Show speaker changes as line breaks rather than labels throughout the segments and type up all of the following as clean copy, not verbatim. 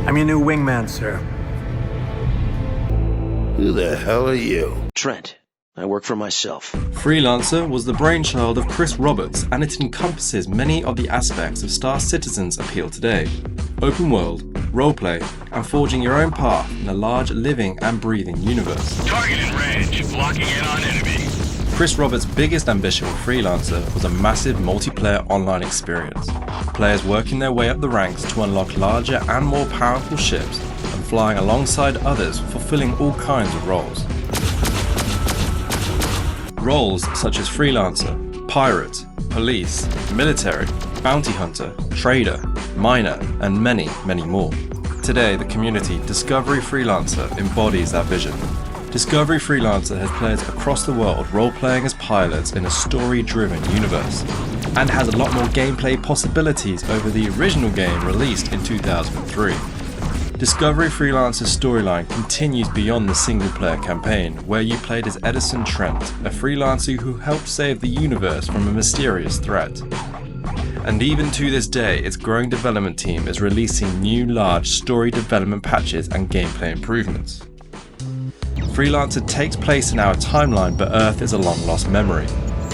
I'm your new wingman, sir.
Who the hell are you?
Trent. I work for myself.
Freelancer was the brainchild of Chris Roberts, and it encompasses many of the aspects of Star Citizen's appeal today. Open world, roleplay, and forging your own path in a large living and breathing universe.
Target in range, blocking in on enemy.
Chris Roberts' biggest ambition with Freelancer was a massive multiplayer online experience. Players working their way up the ranks to unlock larger and more powerful ships and flying alongside others, fulfilling all kinds of roles. Roles such as freelancer, pirate, police, military, bounty hunter, trader, miner, and many, many more. Today, the community Discovery Freelancer embodies that vision. Discovery Freelancer has players across the world role-playing as pilots in a story-driven universe, and has a lot more gameplay possibilities over the original game released in 2003. Discovery Freelancer's storyline continues beyond the single-player campaign, where you played as Edison Trent, a freelancer who helped save the universe from a mysterious threat. And even to this day, its growing development team is releasing new large story development patches and gameplay improvements. Freelancer takes place in our timeline, but Earth is a long-lost memory.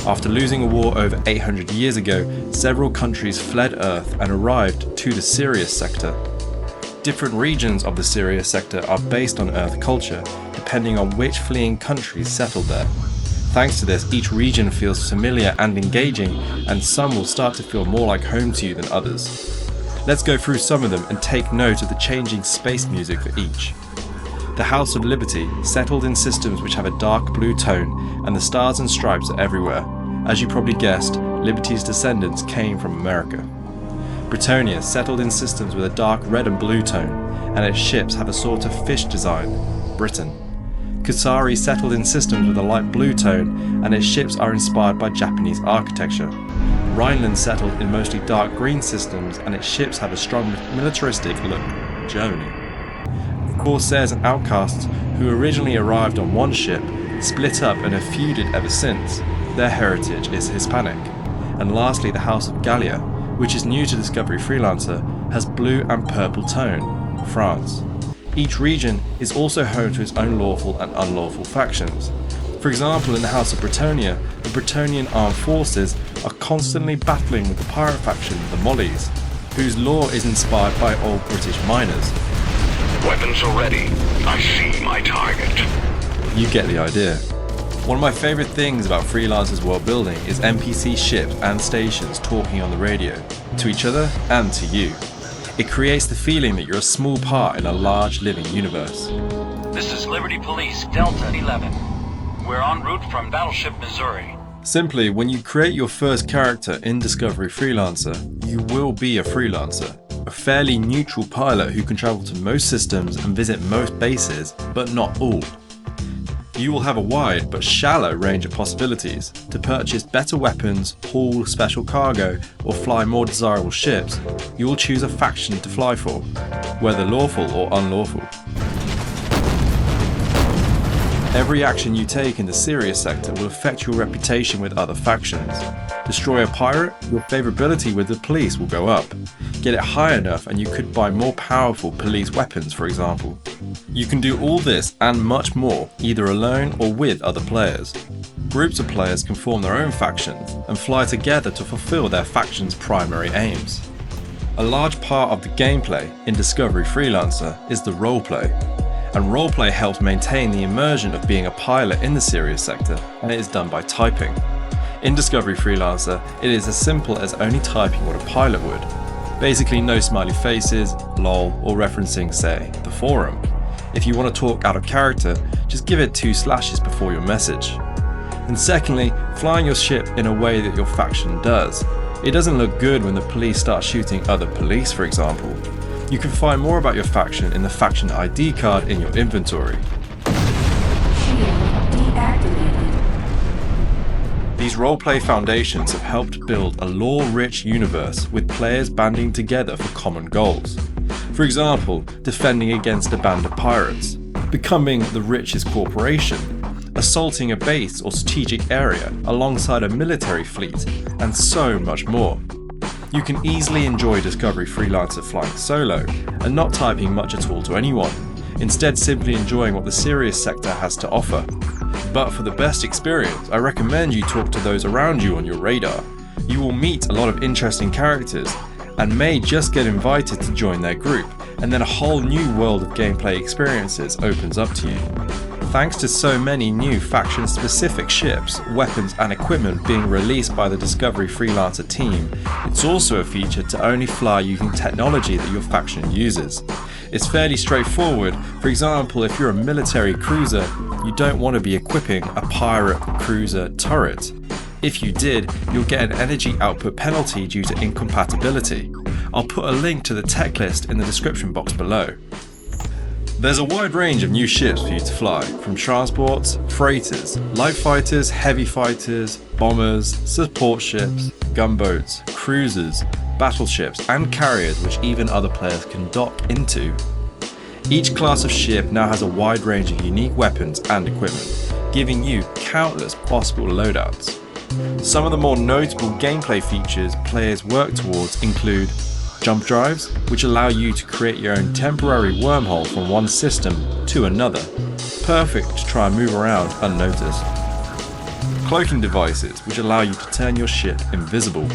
After losing a war over 800 years ago, several countries fled Earth and arrived to the Sirius sector. Different regions of the Sirius sector are based on Earth culture, depending on which fleeing countries settled there. Thanks to this, each region feels familiar and engaging, and some will start to feel more like home to you than others. Let's go through some of them and take note of the changing space music for each. The House of Liberty settled in systems which have a dark blue tone, and the stars and stripes are everywhere. As you probably guessed, Liberty's descendants came from America. Britonia settled in systems with a dark red and blue tone, and its ships have a sort of fish design, Britain. Kusari settled in systems with a light blue tone, and its ships are inspired by Japanese architecture. Rhineland settled in mostly dark green systems, and its ships have a strong militaristic look, Germany. Corsairs and outcasts, who originally arrived on one ship, split up and have feuded ever since. Their heritage is Hispanic. And lastly, the House of Gallia, which is new to Discovery Freelancer, has blue and purple tone, France. Each region is also home to its own lawful and unlawful factions. For example, in the House of Britonia, the Britonian armed forces are constantly battling with the pirate faction, the Mollies, whose lore is inspired by old British miners.
Weapons are ready. I see my target.
You get the idea. One of my favourite things about Freelancer's world building is NPC ships and stations talking on the radio, to each other and to you. It creates the feeling that you're a small part in a large living universe.
This is Liberty Police, Delta 11. We're en route from Battleship Missouri.
Simply, when you create your first character in Discovery Freelancer, you will be a freelancer. A fairly neutral pilot who can travel to most systems and visit most bases, but not all. You will have a wide but shallow range of possibilities. To purchase better weapons, haul special cargo, or fly more desirable ships, you will choose a faction to fly for, whether lawful or unlawful. Every action you take in the Sirius sector will affect your reputation with other factions. Destroy a pirate, your favourability with the police will go up. Get it high enough and you could buy more powerful police weapons, for example. You can do all this and much more, either alone or with other players. Groups of players can form their own factions and fly together to fulfill their faction's primary aims. A large part of the gameplay in Discovery Freelancer is the roleplay. And roleplay helps maintain the immersion of being a pilot in the Sirius sector, and it is done by typing. In Discovery Freelancer, it is as simple as only typing what a pilot would. Basically no smiley faces, lol, or referencing, say, the forum. If you want to talk out of character, just give it 2 slashes before your message. And secondly, flying your ship in a way that your faction does. It doesn't look good when the police start shooting other police, for example. You can find more about your faction in the faction ID card in your inventory. These roleplay foundations have helped build a lore-rich universe with players banding together for common goals. For example, defending against a band of pirates, becoming the richest corporation, assaulting a base or strategic area alongside a military fleet, and so much more. You can easily enjoy Discovery Freelancer flying solo and not typing much at all to anyone, instead simply enjoying what the serious sector has to offer. But for the best experience, I recommend you talk to those around you on your radar. You will meet a lot of interesting characters and may just get invited to join their group, and then a whole new world of gameplay experiences opens up to you. Thanks to so many new faction-specific ships, weapons and equipment being released by the Discovery Freelancer team, it's also a feature to only fly using technology that your faction uses. It's fairly straightforward. For example, if you're a military cruiser, you don't want to be equipping a pirate cruiser turret. If you did, you'll get an energy output penalty due to incompatibility. I'll put a link to the tech list in the description box below. There's a wide range of new ships for you to fly, from transports, freighters, light fighters, heavy fighters, bombers, support ships, gunboats, cruisers, battleships and carriers which even other players can dock into. Each class of ship now has a wide range of unique weapons and equipment, giving you countless possible loadouts. Some of the more notable gameplay features players work towards include jump drives, which allow you to create your own temporary wormhole from one system to another, perfect to try and move around unnoticed. Cloaking devices, which allow you to turn your ship invisible,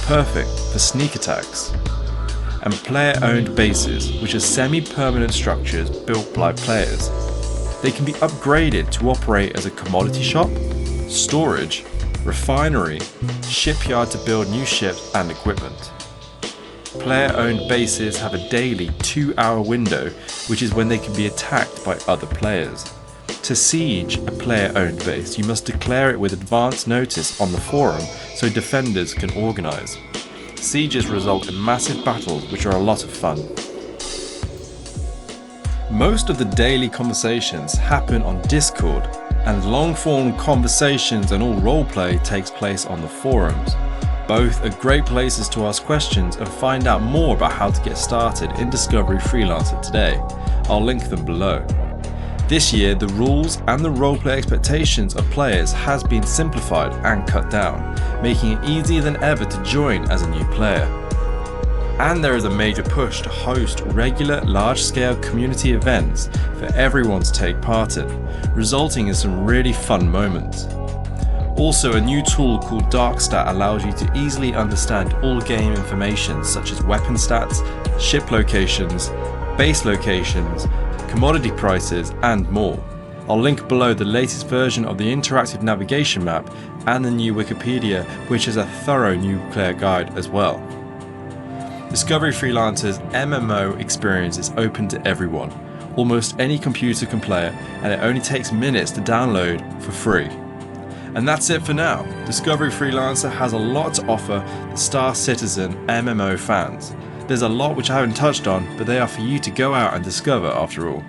perfect for sneak attacks. And player-owned bases, which are semi-permanent structures built by players. They can be upgraded to operate as a commodity shop, storage, refinery, shipyard to build new ships and equipment. Player-owned bases have a daily 2-hour window, which is when they can be attacked by other players. To siege a player-owned base, you must declare it with advance notice on the forum so defenders can organise. Sieges result in massive battles which are a lot of fun. Most of the daily conversations happen on Discord, and long-form conversations and all roleplay takes place on the forums. Both are great places to ask questions and find out more about how to get started in Discovery Freelancer today. I'll link them below. This year, the rules and the roleplay expectations of players has been simplified and cut down, making it easier than ever to join as a new player. And there is a major push to host regular, large-scale community events for everyone to take part in, resulting in some really fun moments. Also, a new tool called DarkStat allows you to easily understand all game information such as weapon stats, ship locations, base locations, commodity prices and more. I'll link below the latest version of the interactive navigation map and the new Wikipedia, which is a thorough new player guide as well. Discovery Freelancer's MMO experience is open to everyone. Almost any computer can play it, and it only takes minutes to download for free. And that's it for now. Discovery Freelancer has a lot to offer the Star Citizen MMO fans. There's a lot which I haven't touched on, but they are for you to go out and discover after all.